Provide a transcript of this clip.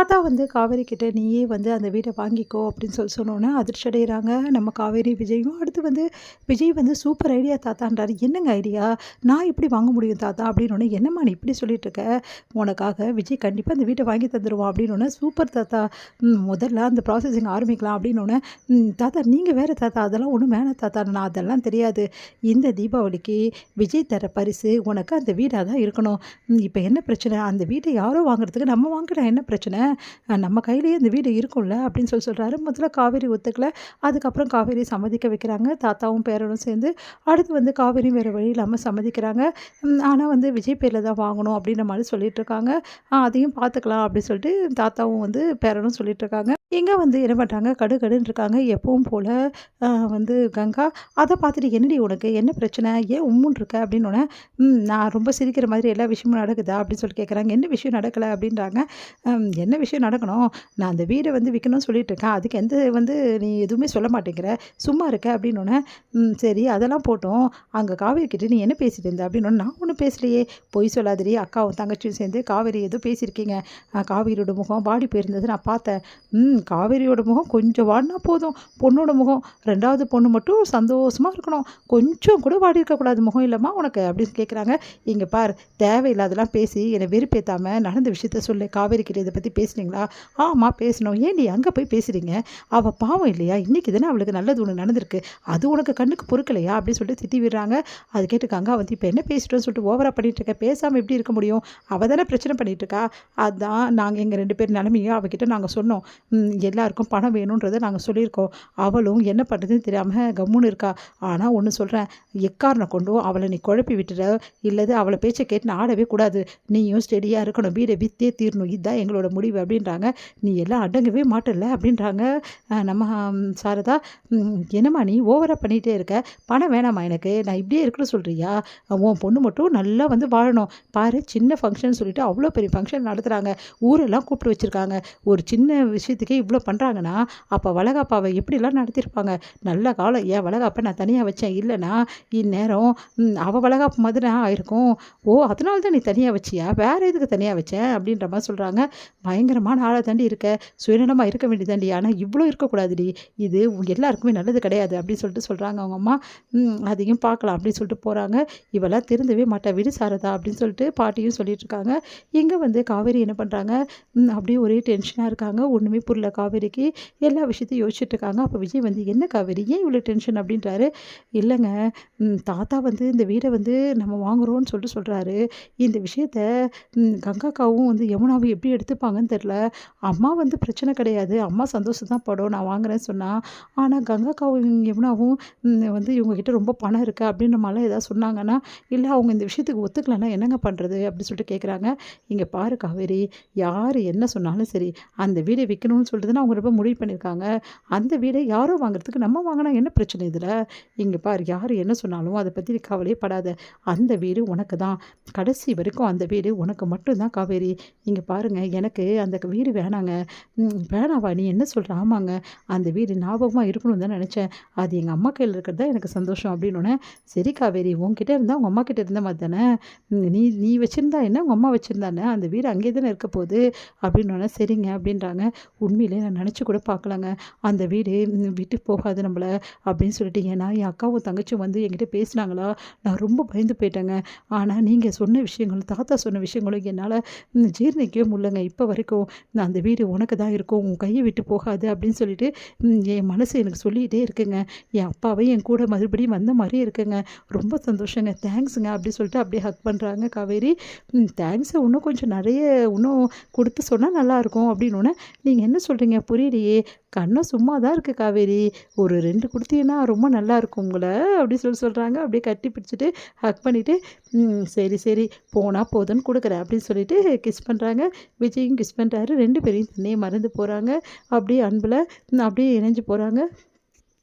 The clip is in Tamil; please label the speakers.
Speaker 1: தாத்தா வந்து காவேரி கிட்ட நீயே வந்து அந்த வீட்டை வாங்கிக்கோ அப்படின்னு சொன்னோன்னே அதிர்ச்சி அடைகிறாங்க நம்ம காவேரி விஜயும். அடுத்து வந்து விஜய் வந்து சூப்பர் ஐடியா தாத்தான்றாரு. என்னங்க ஐடியா? நான் இப்படி வாங்க முடியும் தாத்தா அப்படின்னோடனே, என்னம்மா நீ இப்படி சொல்லிட்டு இருக்க? உனக்காக விஜய் கண்டிப்பாக அந்த வீட்டை வாங்கி தந்துடுவான் அப்படின்னோடனே, சூப்பர் தாத்தா, முதல்ல அந்த ப்ராசஸிங் ஆரம்பிக்கலாம் அப்படின்னோடனே, தாத்தா நீங்கள் வேறு தாத்தா, அதெல்லாம் ஒன்றும் வேணாம் தாத்தா, நான் அதெல்லாம் தெரியாது. இந்த தீபாவளிக்கு விஜய் தர பரிசு உனக்கு அந்த வீடாக தான் இருக்கணும். இப்போ என்ன பிரச்சனை? அந்த வீட்டை யாரோ வாங்குறதுக்கு நம்ம வாங்கினா என்ன பிரச்சனை? நம்ம கையிலேயே இந்த வீடு இருக்கும்ல அப்படின்னு சொல்கிறாரு. முதல்ல காவேரி ஒத்துக்கல. அதுக்கப்புறம் காவேரி சம்மதிக்க வைக்கிறாங்க. தாத்தாவும் பேரனும் சேர்ந்து. அடுத்து வந்து காவேரி வேறு வழி இல்லாமல் சம்மதிக்கிறாங்க. ஆனால் வந்து விஜய் பேரில் தான் வாங்கணும் அப்படின்ற மாதிரி சொல்லிட்டு இருக்காங்க. அதையும் பார்த்துக்கலாம் அப்படின்னு சொல்லிட்டு தாத்தாவும் வந்து பேரனும் சொல்லிட்டு இருக்காங்க. இங்கே வந்து என்ன பண்ணுறாங்க, கடுன்னு இருக்காங்க எப்பவும் போல். வந்து கங்கா அதை பார்த்துட்டு, என்னடி உனக்கு என்ன பிரச்சனை, ஏன் உம்முன்னு இருக்க அப்படின்னோடனே, நான் ரொம்ப சிரிக்கிற மாதிரி எல்லா விஷயமும் நடக்குதா அப்படின்னு சொல்லி கேட்குறாங்க. என்ன விஷயம் நடக்கலை அப்படின்றாங்க. என்ன விஷயம் நடக்கணும், நான் அந்த வீடை வந்து விற்கணும்னு சொல்லிட்டு இருக்கேன், அதுக்கு எந்த வந்து நீ எதுவுமே சொல்ல மாட்டேங்கிற, சும்மா இருக்க அப்படின்னோடனே, சரி அதெல்லாம் போட்டோம், அங்கே காவேரி கிட்டே நீ என்ன பேசிட்டு இருந்த அப்படின்னோடனே, நான் ஒன்றும் பேசலையே, பொய் சொல்லாதடி, அக்காவும் தங்கச்சியும் சேர்ந்து காவேரி ஏதோ பேசியிருக்கீங்க, காவேரியோட முகம் வாடி போயிருந்தது நான் பார்த்தேன். காவேரியோட முகம் கொஞ்சம் வாடினா போதும், பொண்ணோட முகம், ரெண்டாவது பொண்ணு மட்டும் சந்தோஷமாக இருக்கணும், கொஞ்சம் கூட வாடி இருக்கக்கூடாது முகம் இல்லைம்மா உனக்கு அப்படின்னு கேட்குறாங்க. இங்கே பார், தேவையில்லாதெல்லாம் பேசி என்னை வெறுப்பேற்றாமல் நடந்த விஷயத்த சொல்லு. காவேரி கிட்ட இதை பற்றி பேசுனீங்களா? ஆமாம் பேசணும். ஏன்டி அங்கே போய் பேசுகிறீங்க? அவள் பாவம் இல்லையா, இன்றைக்கி தானே அவளுக்கு நல்லது ஒன்று நடந்திருக்கு, அது உனக்கு கண்ணுக்கு பொறுக்கலையா அப்படின்னு சொல்லிட்டு திட்டி விடுறாங்க. அது கேட்டுக்காங்க வந்து, இப்போ என்ன பேசிட்டோன்னு சொல்லிட்டு ஓவராக பண்ணிகிட்டு இருக்க, பேசாமல் எப்படி இருக்க முடியும், அவள் தானே பிரச்சனை பண்ணிகிட்டு இருக்கா, அதுதான் நாங்கள் எங்கள் 2 பேர் நிலமையும் அவகிட்ட நாங்கள் சொன்னோம், எல்லாருக்கும் பணம் வேணுன்றதை நாங்கள் சொல்லியிருக்கோம், அவளும் என்ன பண்ணுறதுன்னு தெரியாமல் கம்முன்னு இருக்கா. ஆனால் ஒன்று சொல்கிறேன், எக்காரணம் கொண்டும் அவளை நீ குழப்பி விட்டுற, இல்லது அவளை பேச்சை கேட்டு நான் ஆடவே கூடாது, நீயும் ஸ்டெடியாக இருக்கணும், வீடை விற்றே தீரணும், இதுதான் எங்களோட முடிவு அப்படின்றாங்க. நீ எல்லாம் அடங்கவே மாட்டல அப்படின்றாங்க நம்ம சாரதா. என்னம்மா நீ ஓவராக பண்ணிகிட்டே இருக்க, பணம் வேணாம்மா எனக்கு, நான் இப்படியே இருக்கணும் சொல்கிறியா, உன் பொண்ணு மட்டும் நல்லா வந்து வாழணும் பாரு, சின்ன ஃபங்க்ஷன் சொல்லிட்டு அவ்வளோ பெரிய ஃபங்க்ஷன் நடத்துகிறாங்க, ஊரெல்லாம் கூப்பிட்டு வச்சுருக்காங்க, ஒரு சின்ன விஷயத்துக்கே இவ்வளோ பண்ணுறாங்கன்னா அப்போ வளகாப்பாவை எப்படிலாம் நடத்தியிருப்பாங்க, நல்ல காலம். ஏன் வளகாப்பை நான் தனியாக வச்சேன், இல்லைனா இந்நேரம் அவள் வளகாப்பு மாதிரி நான் ஆயிருக்கும். ஓ அதனால தான் நீ தனியாக வச்சியா, வேறு எதுக்கு தனியாக வச்சேன் அப்படின்ற மாதிரி சொல்கிறாங்க. பயங்கரமான ஆளை தாண்டி இருக்க, சுயநலமாக இருக்க வேண்டியதாண்டி, ஆனால் இவ்வளோ இருக்கக்கூடாதுடி, இது எல்லாருக்குமே நல்லது கிடையாது அப்படின்னு சொல்லிட்டு சொல்கிறாங்க அவங்க அம்மா. அதையும் பார்க்கலாம் அப்படின்னு சொல்லிட்டு போகிறாங்க. இவெல்லாம் திருந்தவே மாட்டா, விடு சாரதா அப்படின்னு சொல்லிட்டு பாட்டியும் சொல்லிட்டு இருக்காங்க. இங்கே வந்து காவேரி என்ன பண்ணுறாங்க, அப்படியே ஒரே டென்ஷனாக இருக்காங்க, ஒன்றுமே புரியல காவேரிக்கு, எல்லா விஷயத்தையும் யோசிச்சுட்டு இருக்காங்க. அப்போ விஜய் வந்து, என்ன காவேரி ஏன் இவ்வளோ டென்ஷன் அப்படின்றாரு. இல்லைங்க, தாத்தா வந்து இந்த வீடை வந்து நம்ம வாங்குகிறோன்னு சொல்லிட்டு சொல்கிறாரு, இந்த விஷயத்த கங்காக்காவும் வந்து யமுனாவும் எப்படி எடுத்துப்பாங்கன்னு தெரில, அம்மா வந்து பிரச்சனை கிடையாது, அம்மா சந்தோஷம் தான் படும் நான் வாங்குறேன்னு சொன்னால், ஆனால் கங்காக்காவும் யமுனாவும் வந்து இவங்ககிட்ட ரொம்ப பணம் இருக்குது அப்படின்ற மாதிரிலாம் ஏதாவது சொன்னாங்கன்னா, இல்லை அவங்க இந்த விஷயத்துக்கு ஒத்துக்கலைன்னா என்னங்க பண்ணுறது அப்படின்னு சொல்லிட்டு கேட்குறாங்க. இங்கே பாரு காவேரி, யார் என்ன சொன்னாலும் சரி, அந்த வீடை விற்கணும்னு சொல்லிட்டு தான் அவங்க ரொம்ப முடிவு பண்ணியிருக்காங்க, அந்த வீடை யாரோ வாங்குறதுக்கு நம்ம வாங்கினா என்ன பிரச்சனை இதில், இங்கே பாரு யார் என்ன சொன்னாலும் அதை பற்றி கவலையே படாத, அந்த வீடு உனக்கு தான், கடைசி வரைக்கும் அந்த வீடு உனக்கு மட்டும்தான் காவேரி. இங்கே பாருங்கள், எனக்கு அந்த வீடு வேணாங்க. வேணாவா, நீ என்ன சொல்கிற? ஆமாங்க, அந்த வீடு ஞாபகமாக இருக்கணும்னு தான் நினச்சேன், அது எங்கள் அம்மா கையில் இருக்கிறது தான் எனக்கு சந்தோஷம் அப்படின்னோடனே, சரி காவேரி உங்ககிட்ட இருந்தால் உங்கள் அம்மா கிட்ட இருந்த மாதிரி தானே, நீ நீ வச்சுருந்தா என்ன, உங்கள் அம்மா வச்சுருந்தானே, அந்த வீடு அங்கே தானே இருக்க போகுது அப்படின்னோடனே, சரிங்க அப்படின்றாங்க. உண்மையிலே நான் நினச்சி கூட பார்க்கலாங்க, அந்த வீடு விட்டு போகாது நம்மளை அப்படின்னு சொல்லிட்டு, ஏன்னா என் அக்காவும் தங்கச்சும் வந்து என்கிட்ட பேசினாங்களா, நான் ரொம்ப பயந்து போயிட்டேங்க, ஆனால் நீங்கள் சொன்ன விஷயங்களும் தாத்தா சொன்ன விஷயங்களும் என்னால் ஜீர்ணிக்கவே முடியலங்க, இப்போ வரைக்கும் நான் அந்த வீடு உனக்கு தான் இருக்கும், உன் கையை விட்டு போகாது அப்படின்னு சொல்லிட்டு என் மனசு எனக்கு சொல்லிகிட்டே இருக்குங்க, என் அப்பாவை என் கூட மறுபடியும் வந்த மாதிரியே இருக்குங்க, ரொம்ப சந்தோஷங்க, தேங்க்ஸுங்க அப்படி சொல்லிட்டு அப்படியே ஹக் பண்ணுறாங்க காவேரி. தேங்க்ஸை இன்னும் கொஞ்சம் நிறைய இன்னும் கொடுத்து சொன்னால் நல்லாயிருக்கும் அப்படின்னோடனே, நீங்கள் என்ன சொல்கிறீங்க புரியலையே, கண்ணம் சும்மா தான் இருக்குது காவேரி, ஒரு 2 கொடுத்தீங்கன்னா ரொம்ப நல்லாயிருக்கும் உங்களை அப்படி சொல்கிறாங்க. அப்படியே கட்டி பிடிச்சிட்டு ஹக் பண்ணிவிட்டு, சரி சரி போனால் போதுன்னு கொடுக்குறேன் அப்படின்னு சொல்லிட்டு கிஸ் பண்ணுறாங்க. விஜயும் கிஸ் பண்ணுறாரு. 2 பேரையும் தண்ணியை மறந்து போகிறாங்க. அப்படியே அன்பில் அப்படியே இணைஞ்சு போகிறாங்க.